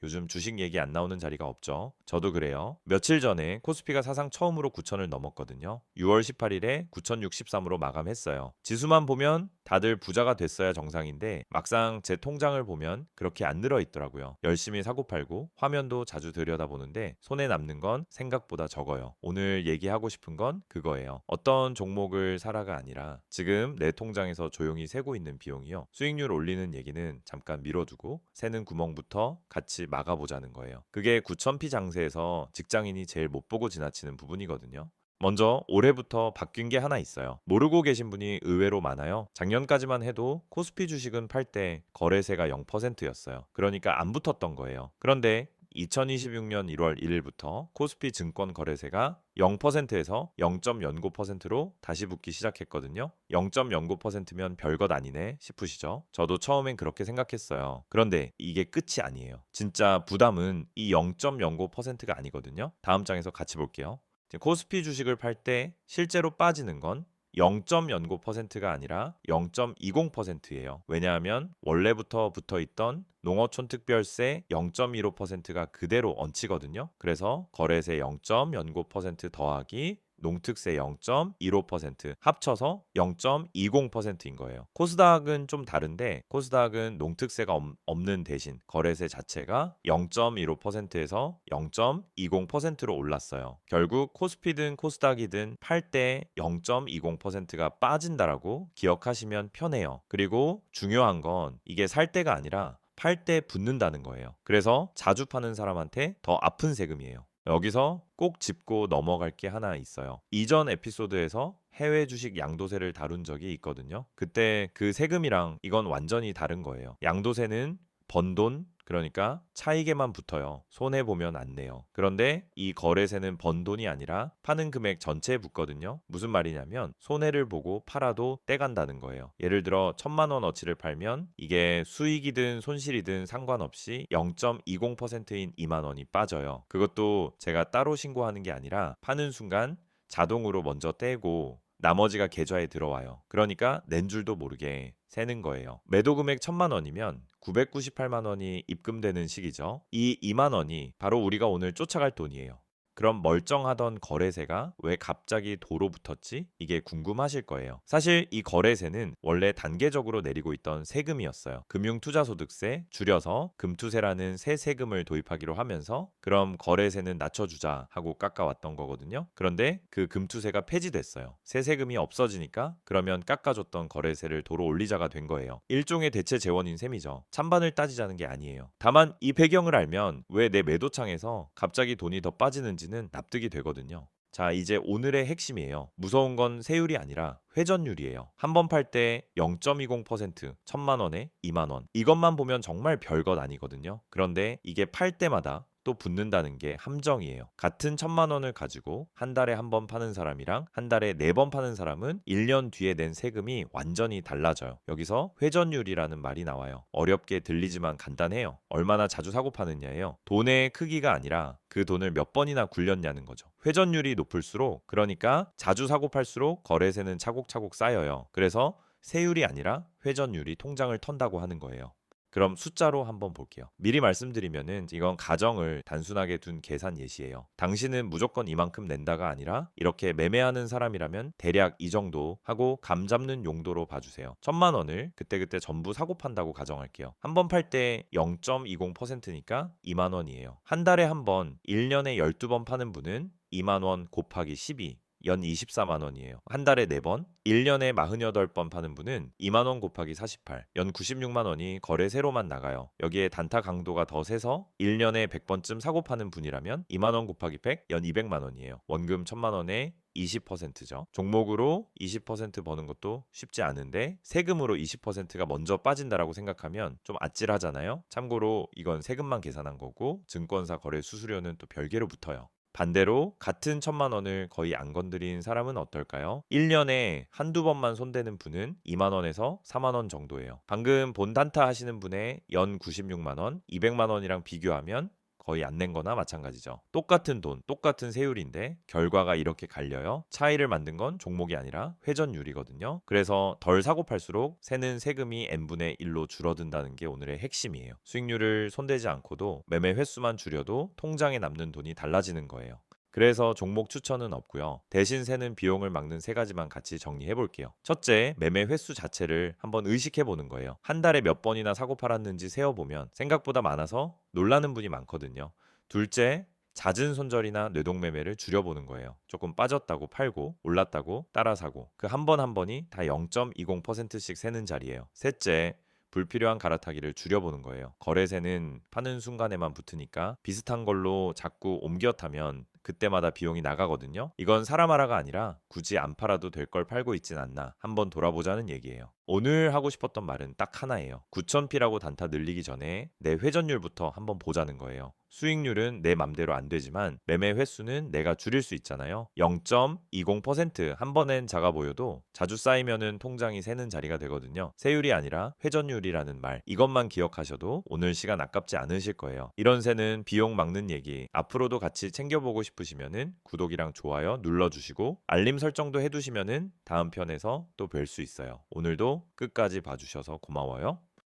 요즘 주식 얘기 안 나오는 자리가 없죠. 저도 그래요. 며칠 전에 코스피가 사상 처음으로 9천을 넘었거든요. 6월 18일에 9,063으로 마감했어요. 지수만 보면 다들 부자가 됐어야 정상인데 막상 제 통장을 보면 그렇게 안 늘어 있더라고요. 열심히 사고 팔고 화면도 자주 들여다보는데 손에 남는 건 생각보다 적어요. 오늘 얘기하고 싶은 건 그거예요. 어떤 종목을 사라가 아니라 지금 내 통장에서 조용히 새고 있는 비용이요. 수익률 올리는 얘기는 잠깐 미뤄두고 새는 구멍부터 같이 막아보자는 거예요. 그게 9,000피 장세에서 직장인이 제일 못 보고 지나치는 부분이거든요. 먼저 올해부터 바뀐 게 하나 있어요. 모르고 계신 분이 의외로 많아요. 작년까지만 해도 코스피 주식은 팔 때 거래세가 0%였어요. 그러니까 안 붙었던 거예요. 그런데 2026년 1월 1일부터 코스피 증권 거래세가 0%에서 0.09%로 다시 붙기 시작했거든요. 0.09%면 별것 아니네 싶으시죠? 저도 처음엔 그렇게 생각했어요. 그런데 이게 끝이 아니에요. 진짜 부담은 이 0.09%가 아니거든요. 다음 장에서 같이 볼게요. 코스피 주식을 팔 때 실제로 빠지는 건 0.09%가 아니라 0.20%예요. 왜냐하면 원래부터 붙어 있던 농어촌특별세 0.15%가 그대로 얹히거든요. 그래서 거래세 0.09% 더하기 농특세 0.15% 합쳐서 0.20%인 거예요. 코스닥은 좀 다른데 코스닥은 농특세가 없는 대신 거래세 자체가 0.15%에서 0.20%로 올랐어요. 결국 코스피든 코스닥이든 팔 때 0.20%가 빠진다라고 기억하시면 편해요. 그리고 중요한 건 이게 살 때가 아니라 팔 때 붙는다는 거예요. 그래서 자주 파는 사람한테 더 아픈 세금이에요. 여기서 꼭 짚고 넘어갈 게 하나 있어요. 이전 에피소드에서 해외 주식 양도세를 다룬 적이 있거든요. 그때 그 세금이랑 이건 완전히 다른 거예요. 양도세는 번 돈, 그러니까 차익에만 붙어요. 손해 보면 안 내요. 그런데 이 거래세는 번 돈이 아니라 파는 금액 전체에 붙거든요. 무슨 말이냐면 손해를 보고 팔아도 떼간다는 거예요. 예를 들어 1,000만 원어치를 팔면 이게 수익이든 손실이든 상관없이 0.20%인 2만 원이 빠져요. 그것도 제가 따로 신고하는 게 아니라 파는 순간 자동으로 먼저 떼고 나머지가 계좌에 들어와요. 그러니까 낸 줄도 모르게 세는 거예요. 매도 금액 1,000만 원이면 998만 원이 입금되는 시기죠. 이 2만 원이 바로 우리가 오늘 쫓아갈 돈이에요. 그럼 멀쩡하던 거래세가 왜 갑자기 도로 붙었지? 이게 궁금하실 거예요. 사실 이 거래세는 원래 단계적으로 내리고 있던 세금이었어요. 금융투자소득세, 줄여서 금투세라는 새 세금을 도입하기로 하면서 그럼 거래세는 낮춰주자 하고 깎아왔던 거거든요. 그런데 그 금투세가 폐지됐어요. 새 세금이 없어지니까 그러면 깎아줬던 거래세를 도로 올리자가 된 거예요. 일종의 대체 재원인 셈이죠. 찬반을 따지자는 게 아니에요. 다만 이 배경을 알면 왜 내 매도창에서 갑자기 돈이 더 빠지는지는 납득이 되거든요. 자, 이제 오늘의 핵심이에요. 무서운 건 세율이 아니라 회전율이에요. 한 번 팔 때 0.20%, 1,000만 원에 2만 원. 이것만 보면 정말 별것 아니거든요. 그런데 이게 팔 때마다 또 붙는다는 게 함정이에요. 같은 1,000만 원을 가지고 한 달에 한 번 파는 사람이랑 한 달에 4번 파는 사람은 1년 뒤에 낸 세금이 완전히 달라져요. 여기서 회전율이라는 말이 나와요. 어렵게 들리지만 간단해요. 얼마나 자주 사고 파느냐예요. 돈의 크기가 아니라 그 돈을 몇 번이나 굴렸냐는 거죠. 회전율이 높을수록, 그러니까 자주 사고 팔수록 거래세는 차곡차곡 쌓여요. 그래서 세율이 아니라 회전율이 통장을 턴다고 하는 거예요. 그럼 숫자로 한번 볼게요. 미리 말씀드리면은 이건 가정을 단순하게 둔 계산 예시예요. 당신은 무조건 이만큼 낸다가 아니라 이렇게 매매하는 사람이라면 대략 이 정도 하고 감 잡는 용도로 봐주세요. 1,000만 원을 그때그때 전부 사고 판다고 가정할게요. 한 번 팔 때 0.20%니까 2만 원이에요. 한 달에 한 번, 1년에 12번 파는 분은 2만 원 곱하기 12. 연 24만 원이에요. 한 달에 4번, 1년에 48번 파는 분은 2만 원 곱하기 48, 연 96만 원이 거래세로만 나가요. 여기에 단타 강도가 더 세서 1년에 100번쯤 사고 파는 분이라면 2만 원 곱하기 100, 연 200만 원이에요. 원금 1,000만 원에 20%죠. 종목으로 20% 버는 것도 쉽지 않은데 세금으로 20%가 먼저 빠진다라고 생각하면 좀 아찔하잖아요. 참고로 이건 세금만 계산한 거고 증권사 거래 수수료는 또 별개로 붙어요. 반대로 같은 1,000만 원을 거의 안 건드린 사람은 어떨까요? 1년에 한두 번만 손대는 분은 2만 원에서 4만 원 정도예요. 방금 본 단타 하시는 분의 연 96만 원, 200만 원이랑 비교하면 거의 안 낸 거나 마찬가지죠. 똑같은 돈, 똑같은 세율인데 결과가 이렇게 갈려요. 차이를 만든 건 종목이 아니라 회전율이거든요. 그래서 덜 사고 팔수록 새는 세금이 n분의 1로 줄어든다는 게 오늘의 핵심이에요. 수익률을 손대지 않고도 매매 횟수만 줄여도 통장에 남는 돈이 달라지는 거예요. 그래서 종목 추천은 없고요. 대신 새는 비용을 막는 세 가지만 같이 정리해 볼게요. 첫째, 매매 횟수 자체를 한번 의식해 보는 거예요. 한 달에 몇 번이나 사고 팔았는지 세어보면 생각보다 많아서 놀라는 분이 많거든요. 둘째, 잦은 손절이나 뇌동매매를 줄여보는 거예요. 조금 빠졌다고 팔고 올랐다고 따라 사고 그 한 번 한 번이 다 0.20%씩 새는 자리예요. 셋째, 불필요한 갈아타기를 줄여보는 거예요. 거래세는 파는 순간에만 붙으니까 비슷한 걸로 자꾸 옮겨 타면 그때마다 비용이 나가거든요. 이건 사람하라가 아니라 굳이 안 팔아도 될 걸 팔고 있진 않나 한번 돌아보자는 얘기예요. 오늘 하고 싶었던 말은 딱 하나예요. 9,000P라고 단타 늘리기 전에 내 회전율부터 한번 보자는 거예요. 수익률은 내 맘대로 안 되지만 매매 횟수는 내가 줄일 수 있잖아요. 0.20%한 번엔 작아 보여도 자주 쌓이면은 통장이 새는 자리가 되거든요. 세율이 아니라 회전율이라는 말 이것만 기억하셔도 오늘 시간 아깝지 않으실 거예요. 이런 새는 비용 막는 얘기 앞으로도 같이 챙겨보고 싶으시면은 구독이랑 좋아요 눌러주시고 알림 설정도 해두시면은 다음 편에서 또 뵐 수 있어요. 오늘도 끝까지 봐주셔서 고마워요.